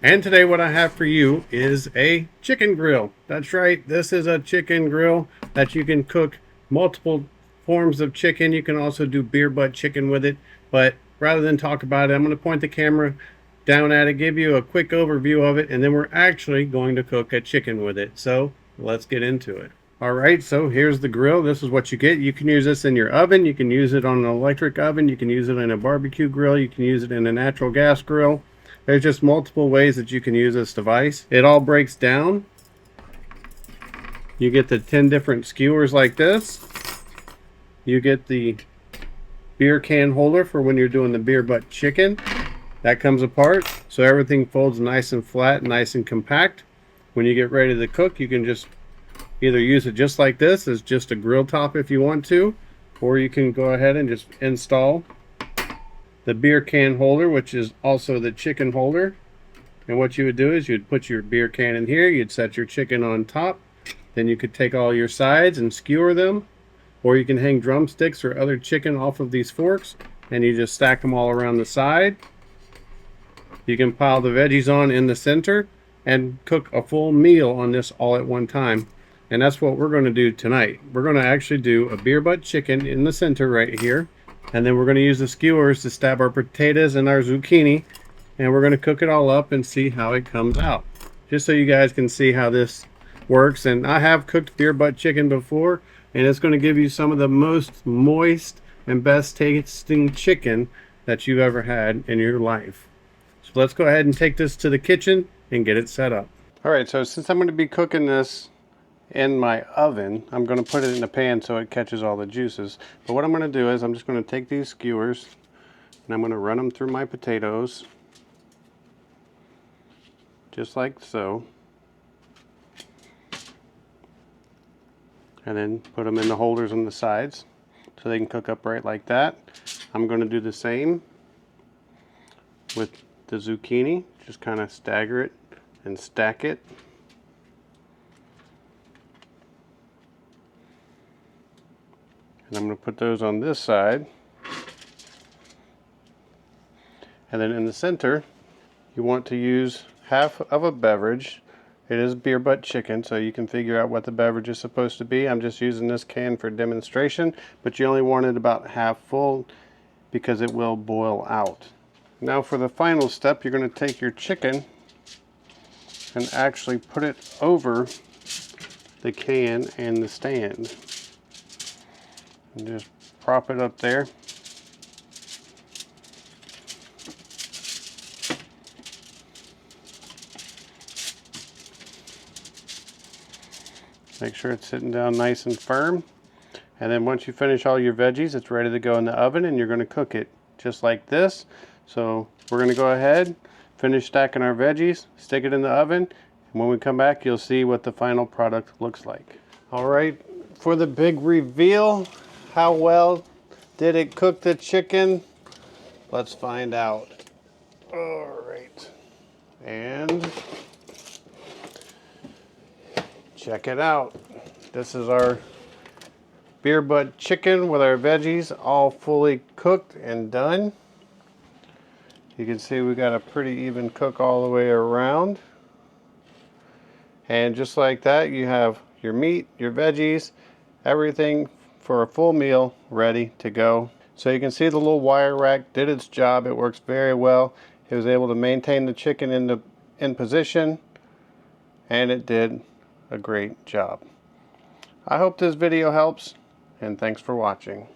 And today what I have for you is a chicken grill. That's right, this is a chicken grill that you can cook multiple forms of chicken. You can also do beer butt chicken with it. But rather than talk about it, I'm going to point the camera down at it, give you a quick overview of it, and then we're actually going to cook a chicken with it. So let's get into it. All right, so here's the grill. This is what you get. You can use this in your oven. You can use it on an electric oven. You can use it in a barbecue grill. You can use it in a natural gas grill. There's just multiple ways that you can use this device. It all breaks down. You get the 10 different skewers like this. You get the beer can holder for when you're doing the beer butt chicken. That comes apart, so everything folds nice and flat, nice and compact. When you get ready to cook, you can just either use it just like this as just a grill top if you want to, or you can go ahead and just install the beer can holder, which is also the chicken holder. And what you would do is you'd put your beer can in here, you'd set your chicken on top, then you could take all your sides and skewer them, or you can hang drumsticks or other chicken off of these forks and you just stack them all around the side. You can pile the veggies on in the center and cook a full meal on this all at one time. And that's what we're going to do tonight. We're going to actually do a beer butt chicken in the center right here. And then we're going to use the skewers to stab our potatoes and our zucchini. And we're going to cook it all up and see how it comes out. Just so you guys can see how this works. And I have cooked beer butt chicken before. And it's going to give you some of the most moist and best tasting chicken that you've ever had in your life. So let's go ahead and take this to the kitchen and get it set up. Alright, so since I'm going to be cooking this in my oven, I'm going to put it in a pan so it catches all the juices. But what I'm going to do is I'm just going to take these skewers and I'm going to run them through my potatoes just like so, and then put them in the holders on the sides so they can cook up right like that. I'm going to do the same with the zucchini, just kind of stagger it and stack it. And I'm going to put those on this side. And then in the center, you want to use half of a beverage. It is beer butt chicken, so you can figure out what the beverage is supposed to be. I'm just using this can for demonstration, but you only want it about half full because it will boil out. Now for the final step, you're going to take your chicken and actually put it over the can and the stand. And just prop it up there. Make sure it's sitting down nice and firm. And then once you finish all your veggies, it's ready to go in the oven and you're going to cook it just like this. So we're going to go ahead, finish stacking our veggies, stick it in the oven, and when we come back you'll see what the final product looks like. Alright, for the big reveal, how well did it cook the chicken? Let's find out. Alright, and check it out. This is our beer butt chicken with our veggies all fully cooked and done. You can see we got a pretty even cook all the way around. And just like that, you have your meat, your veggies, everything for a full meal ready to go. So you can see the little wire rack did its job. It works very well. It was able to maintain the chicken in position, and it did a great job. I hope this video helps, and thanks for watching.